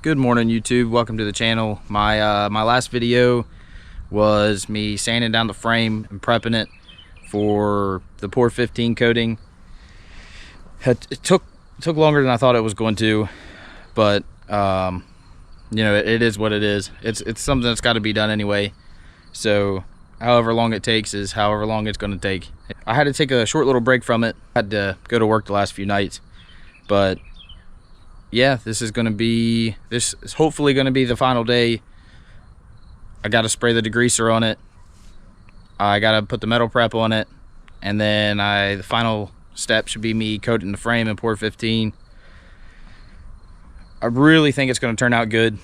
Good morning, YouTube. Welcome to the channel. My last video was me sanding down the frame and prepping it for the Pour 15 coating. It took longer than I thought it was going to, but you know, it is what it is. It's something that's got to be done anyway. So however long it takes is however long it's going to take. I had to take a short little break from it. I had to go to work the last few nights, but yeah, this is hopefully going to be the final day. I got to spray the degreaser on it. I got to put the metal prep on it. And then the final step should be me coating the frame in Pour 15. I really think it's going to turn out good.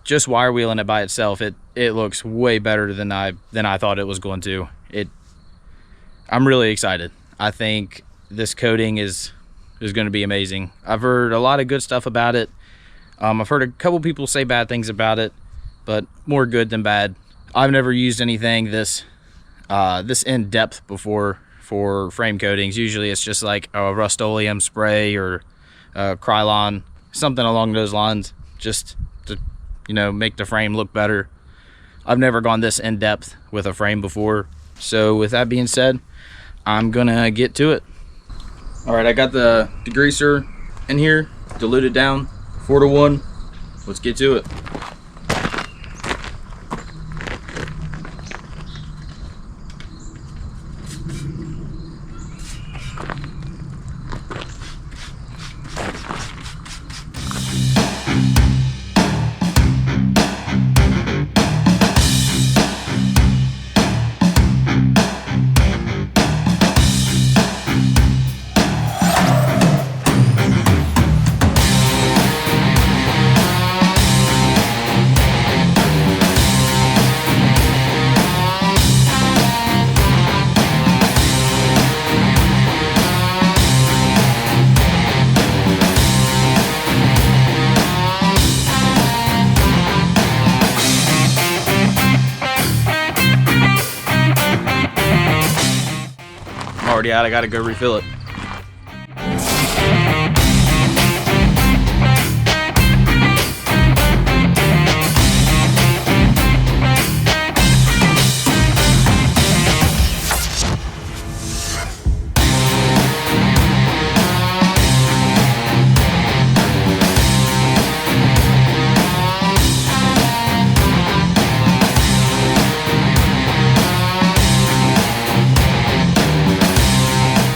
Just wire wheeling it by itself, it looks way better than I thought it was going to. I'm really excited. I think this coating is going to be amazing. I've heard a lot of good stuff about it. I've heard a couple people say bad things about it, but more good than bad. I've never used anything this in depth before for frame coatings. Usually it's just like a Rust-Oleum spray or Krylon, something along those lines, just to, you know, make the frame look better. I've never gone this in depth with a frame before. So with that being said, I'm gonna get to it. All right, I got the degreaser in here, diluted down, 4:1. Let's get to it. Already out, I gotta go refill it.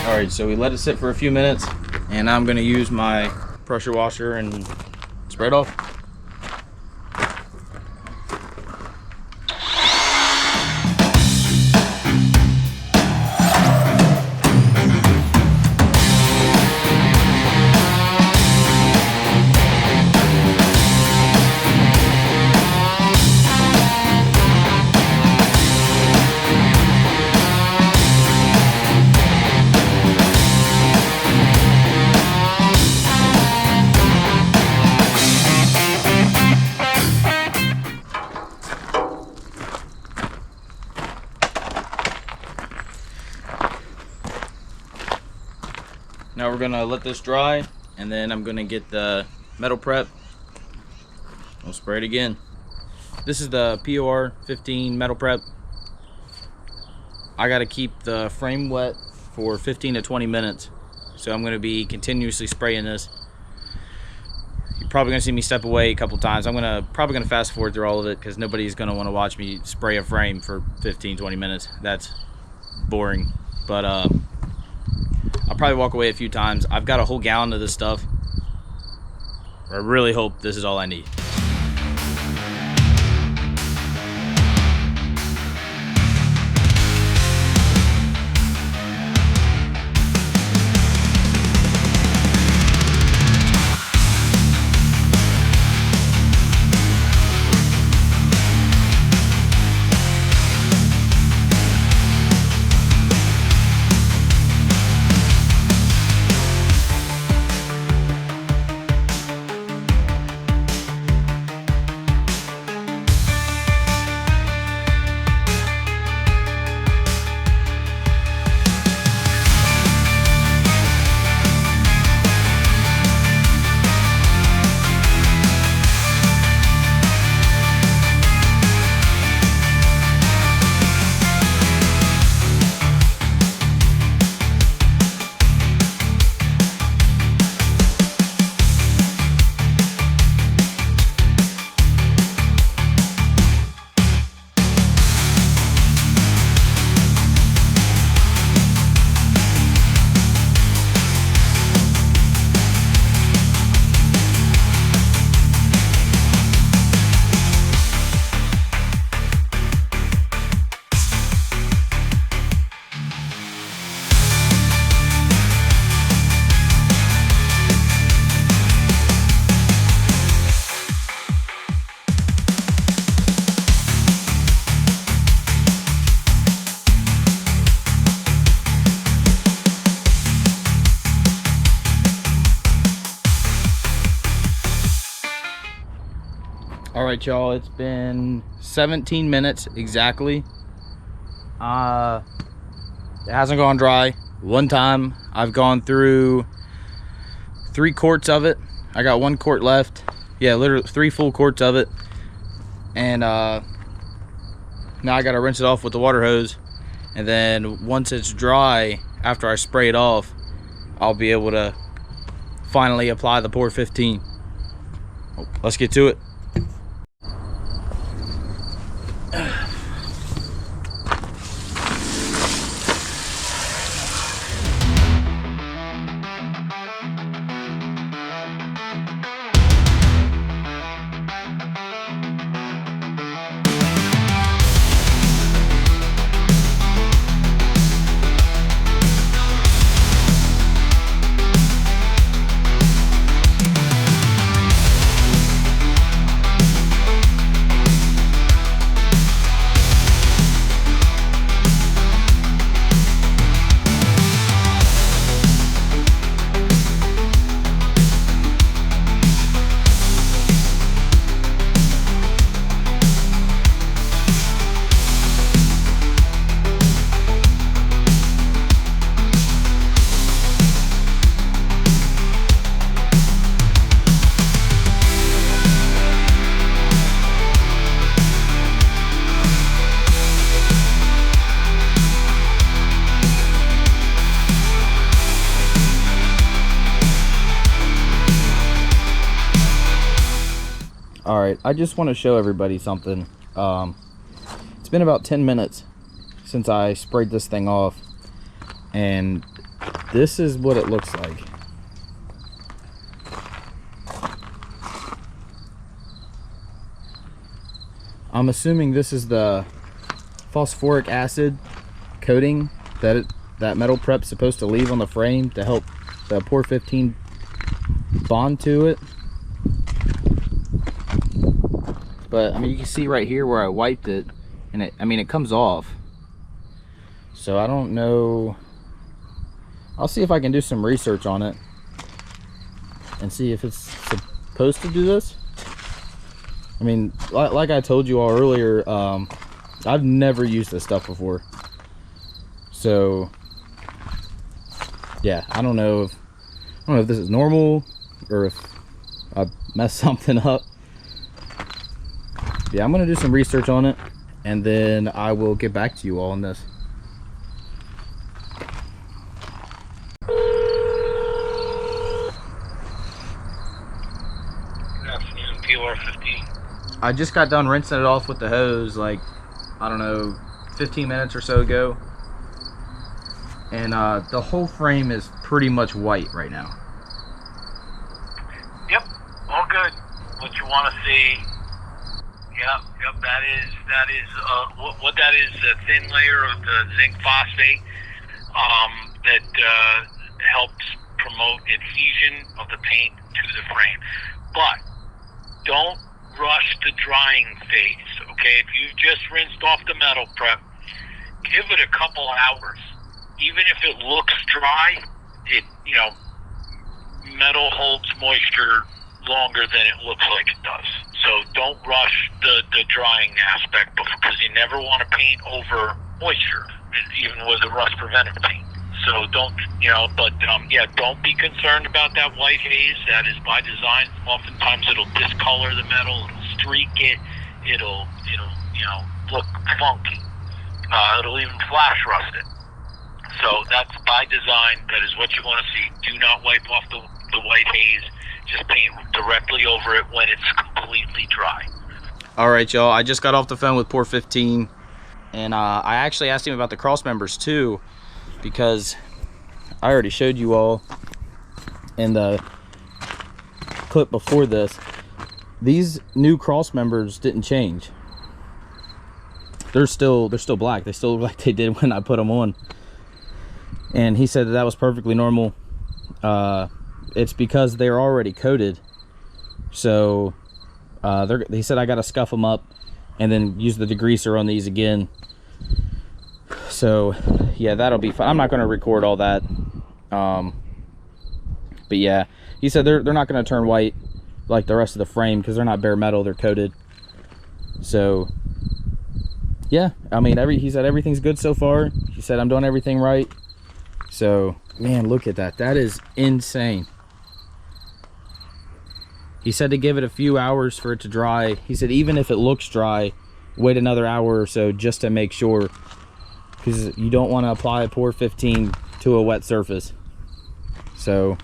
Alright, so we let it sit for a few minutes, and I'm going to use my pressure washer and spray it off. Now we're gonna let this dry, and then I'm gonna get the metal prep. We'll spray it again. This is the Pour 15 metal prep. I gotta keep the frame wet for 15 to 20 minutes. So I'm gonna be continuously spraying this. You're probably gonna see me step away a couple times. I'm probably gonna fast forward through all of it because nobody's gonna wanna watch me spray a frame for 15-20 minutes. That's boring. But I'll probably walk away a few times. I've got a whole gallon of this stuff. I really hope this is all I need. All right, y'all, it's been 17 minutes exactly. It hasn't gone dry one time. I've gone through 3 quarts of it. I got 1 quart left. Yeah, literally 3 full quarts of it. And now I gotta rinse it off with the water hose. And then once it's dry, after I spray it off, I'll be able to finally apply the Pour 15. Let's get to it. All right, I just want to show everybody something. It's been about 10 minutes since I sprayed this thing off, and this is what it looks like. I'm assuming this is the phosphoric acid coating that metal prep's supposed to leave on the frame to help the Pour 15 bond to it. But I mean, you can see right here where I wiped it, and it comes off. So I don't know. I'll see if I can do some research on it and see if it's supposed to do this. I mean, like I told you all earlier, I've never used this stuff before. So yeah, I don't know if this is normal or if I messed something up. Yeah, I'm gonna do some research on it, and then I will get back to you all on this. Good afternoon, PR15. I just got done rinsing it off with the hose, like, I don't know, 15 minutes or so ago. And the whole frame is pretty much white right now. Yep, all good. What you want to see? Yep. That is what that is. A thin layer of the zinc phosphate that helps promote adhesion of the paint to the frame. But don't rush the drying phase. Okay, if you've just rinsed off the metal prep, give it a couple hours. Even if it looks dry, metal holds moisture longer than it looks like it does. So don't rush the drying aspect, because you never want to paint over moisture, even with a rust preventive paint. So don't be concerned about that white haze. That is by design. Oftentimes it'll discolor the metal, it'll streak it, it'll look funky. It'll even flash rust it. So that's by design. That is what you want to see. Do not wipe off the white haze. Just paint directly over it when it's completely dry. All right, y'all, I just got off the phone with Pour 15, and I actually asked him about the cross members too, because I already showed you all in the clip before this. These new cross members didn't change. They're still black. They still look like they did when I put them on. And he said that was perfectly normal. It's because they're already coated. So he said I got to scuff them up and then use the degreaser on these again. So yeah, that'll be fine. I'm not going to record all that. But yeah, he said they're not going to turn white like the rest of the frame because they're not bare metal, they're coated. So yeah, I mean, he said everything's good so far. He said I'm doing everything right. So man, look at that. That is insane. He said to give it a few hours for it to dry. He said even if it looks dry, wait another hour or so just to make sure, because you don't want to apply a pour 15 to a wet surface. So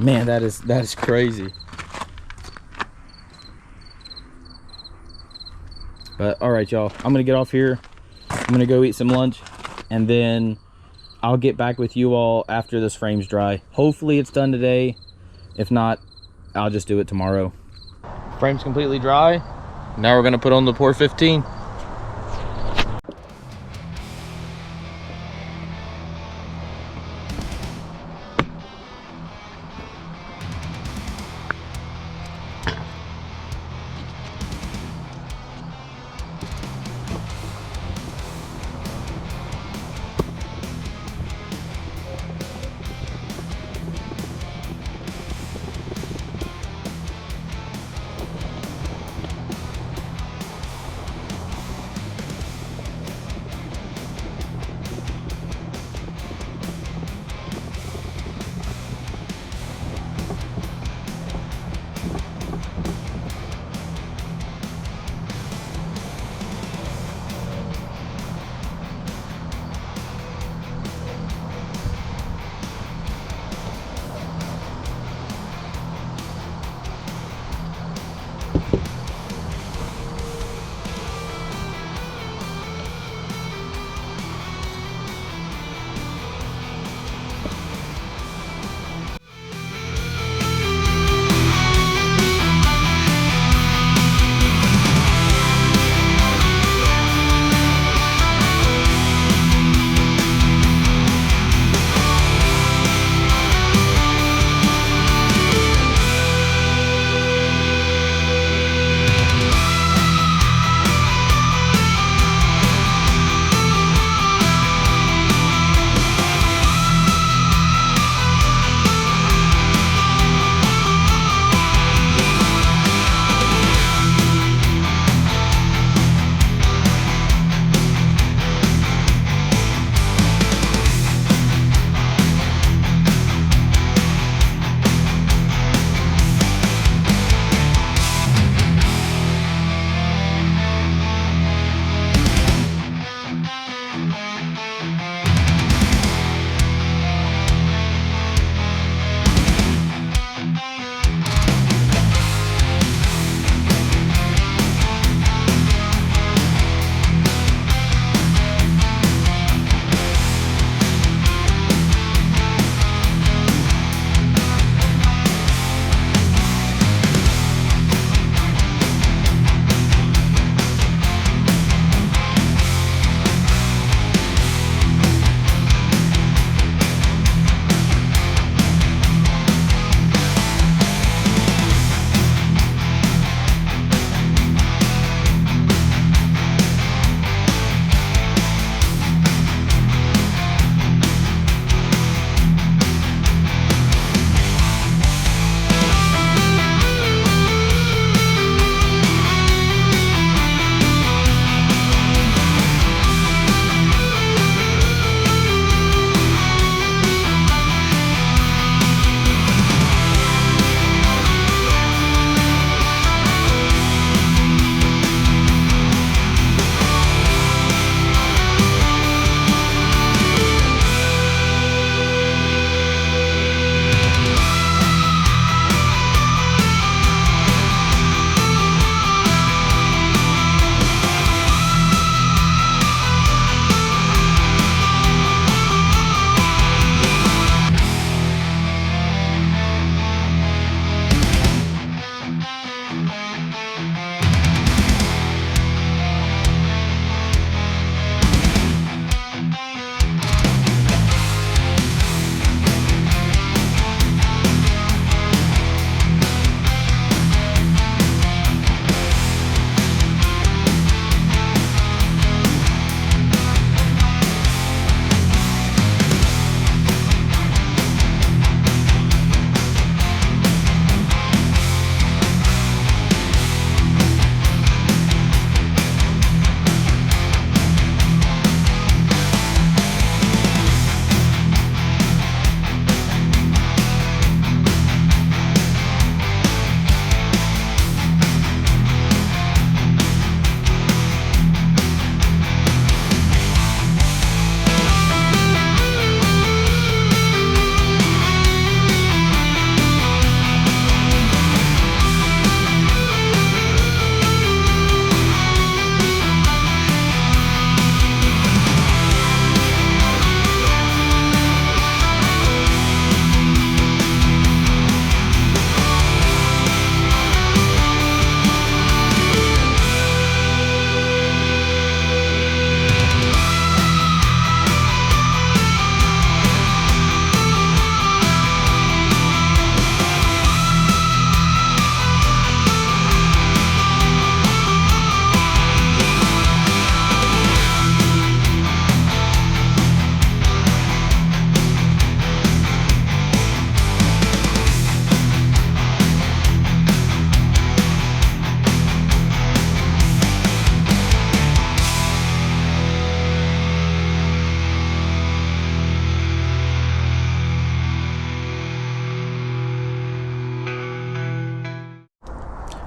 man, that is crazy. But all right, y'all, I'm gonna get off here. I'm gonna go eat some lunch, and then I'll get back with you all after this frame's dry. Hopefully it's done today. If not, I'll just do it tomorrow. Frame's completely dry. Now we're gonna put on the pour 15.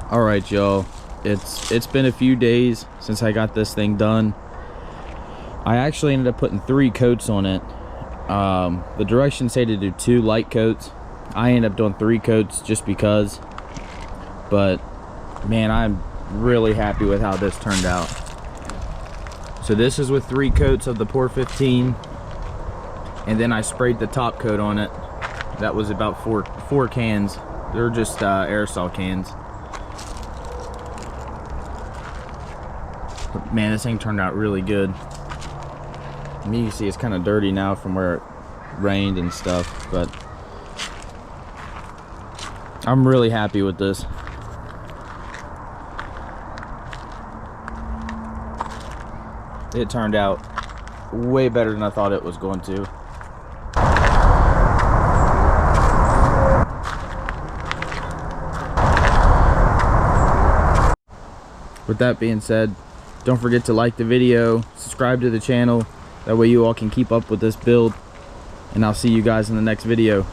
All right, y'all, it's been a few days since I got this thing done. I actually ended up putting 3 coats on it. The directions say to do 2 light coats. I ended up doing 3 coats just because, but man, I'm really happy with how this turned out. So this is with 3 coats of the Pour 15, and then I sprayed the top coat on it. That was about four cans. They're just aerosol cans. But man, this thing turned out really good. I mean, you can see it's kind of dirty now from where it rained and stuff, but I'm really happy with this. It turned out way better than I thought it was going to. With that being said, don't forget to like the video, subscribe to the channel. That way you all can keep up with this build. And I'll see you guys in the next video.